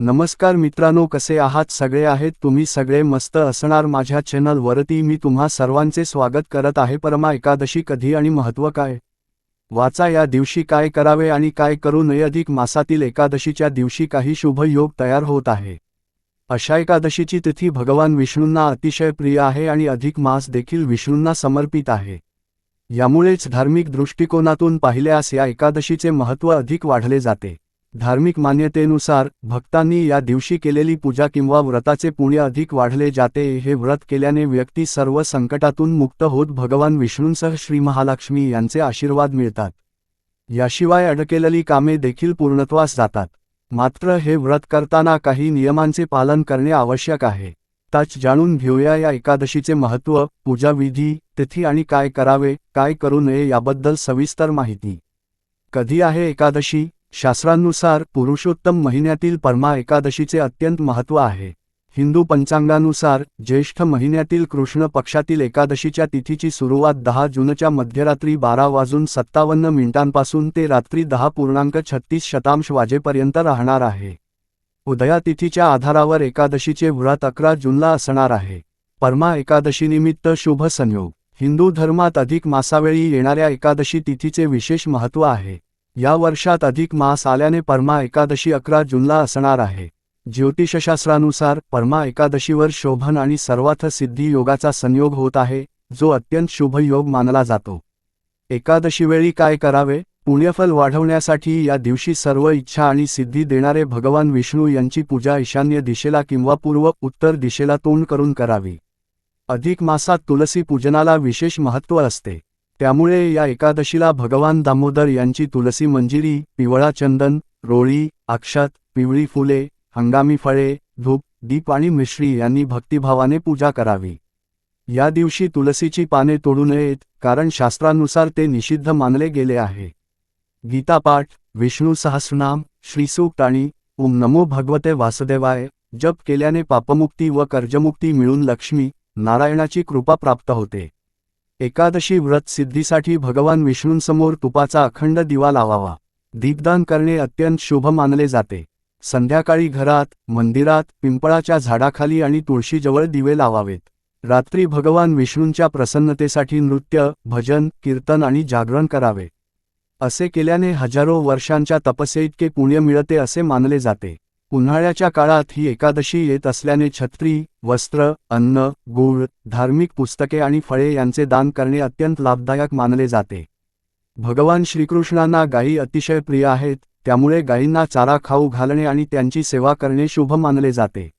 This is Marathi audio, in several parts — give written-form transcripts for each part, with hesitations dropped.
नमस्कार मित्रांनो, कसे आहात सगळे? आहेत तुम्ही सगळे मस्त असणार। माझ्या चॅनल वरती मी तुम्हा सर्वांचे स्वागत करत आहे। परमा एकादशी कधी आणि महत्त्व काय? वाचा, या दिवशी काय करावे आणि काय करू नये। अधिक मासातील एकादशीच्या दिवशी काही शुभ योग तयार होत आहे। अशा एकादशीची तिथी भगवान विष्णूंना अतिशय प्रिय आहे आणि अधिक मास देखील विष्णूंना समर्पित आहे। यामुळेच धार्मिक दृष्टिकोनातून पाहिल्यास या एकादशीचे महत्त्व अधिक वाढले जाते। धार्मिक मान्यतेनुसार भक्तांनी या दिवशी केलेली पूजा किंवा व्रताचे पुण्य अधिक वाढले जाते। हे व्रत केल्याने व्यक्ती सर्व संकटातून मुक्त होत भगवान विष्णूंसह श्री महालक्ष्मी यांचे आशीर्वाद मिळतात। याशिवाय अडकेलेली कामे देखील पूर्णत्वास जातात। मात्र हे व्रत करताना काही नियमांचे पालन करणे आवश्यक आहे। ताच जाणून घेऊया या एकादशीचे महत्त्व, पूजा विधी, तिथी आणि काय करावे काय करू नये याबद्दल सविस्तर माहिती। कधी आहे एकादशी? शास्त्रानुसार पुरुषोत्तम महिन्यातील परमा एकादशीचे अत्यंत महत्त्व आहे। हिंदू पंचांगानुसार ज्येष्ठ महिन्यातील कृष्ण पक्षातील एकादशीच्या तिथीची सुरुवात 10 जूनच्या मध्यरात्री 12:57 ते रात्री 10:36 वाजेपर्यंत राहणार आहे। उदया तिथीच्या आधारावर एकादशीचे व्रत 11 जूनला असणार आहे। परमा एकादशीनिमित्त शुभ संयोग। हिंदू धर्मात अधिक मासावेळी येणाऱ्या एकादशी तिथीचे विशेष महत्त्व आहे। या वर्षात अधिक मास आल्याने परमा एकादशी 11 जूनला असणार आहे। ज्योतिषशास्त्रानुसार परमा एकादशीवर शोभन आणि सर्वार्थ सिद्धी योगाचा संयोग होत आहे, जो अत्यंत शुभ योग मानला जातो। एकादशीवेळी काय करावे? पुण्यफल वाढवण्यासाठी या दिवशी सर्व इच्छा आणि सिद्धी देणारे भगवान विष्णू यांची पूजा ईशान्य दिशेला किंवा पूर्व उत्तर दिशेला तोंड करून करावी। अधिक मासात तुलसी पूजनाला विशेष महत्त्व असते। त्यामुळे या एकादशीला भगवान दामोदर यांची तुलसी मंजिरी, पिवळा चंदन, रोळी, अक्षत, पिवळी फुले, हंगामी फळे, धूप, दीप आणि मिश्री यांनी भक्तिभावाने पूजा करावी। या दिवशी तुलसीची पाने तोडू नयेत, कारण शास्त्रानुसार ते निषिद्ध मानले गेले आहे। गीतापाठ, विष्णू सहस्रनाम, श्रीसूक्त आणि ओम नमो भगवते वासुदेवाय जप केल्याने पापमुक्ती व कर्जमुक्ती मिळून लक्ष्मी नारायणाची कृपा प्राप्त होते। एकादशी व्रत सिद्धीसाठी भगवान विष्णूंसमोर तुपाचा अखंड दिवा लावावा। दीपदान करणे अत्यंत शुभ मानले जाते। संध्याकाळी घरात, मंदिरात, पिंपळाच्या झाडाखाली आणि तुळशीजवळ दिवे लावावेत। रात्री भगवान विष्णूंच्या प्रसन्नतेसाठी नृत्य, भजन, कीर्तन आणि जागरण करावे। असे केल्याने हजारो वर्षांच्या तपस्येइतके पुण्य मिळते असे मानले जाते। उन्हाळ्याच्या काळात ही एकादशी येत असल्याने छत्री, वस्त्र, अन्न, गूळ, धार्मिक पुस्तके आणि फळे यांचे दान करणे अत्यंत लाभदायक मानले जाते। भगवान श्रीकृष्णांना गायी अतिशय प्रिय आहेत, त्यामुळे गायींना चारा खाऊ घालणे आणि त्यांची सेवा करणे शुभ मानले जाते।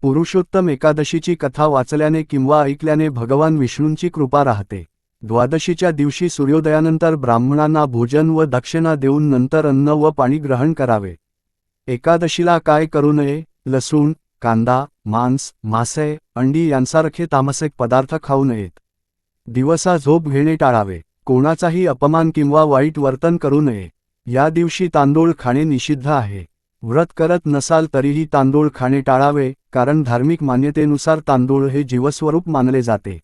पुरुषोत्तम एकादशीची कथा वाचल्याने किंवा ऐकल्याने भगवान विष्णूंची कृपा राहते। द्वादशीच्या दिवशी सूर्योदयानंतर ब्राह्मणांना भोजन व दक्षिणा देऊन नंतर अन्न व पाणी ग्रहण करावे। एकादशीला काय करू नये? लसूण, कांदा, मांस, मासे, अंडी यांसारखे तामसिक पदार्थ खाऊ नयेत। दिवसा झोप घेणे टाळावे। कोणाचाही अपमान किंवा वाईट वर्तन करू नये। या दिवशी तांदूळ खाणे निषिद्ध आहे। व्रत करत नसाल तरीही तांदूळ खाणे टाळावे, कारण धार्मिक मान्यतेनुसार तांदूळ हे जीवस्वरूप मानले जाते।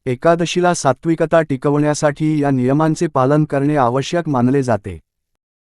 एकादशीला सात्विकता टिकवण्यासाठी या नियमांचे पालन करणे आवश्यक मानले जाते।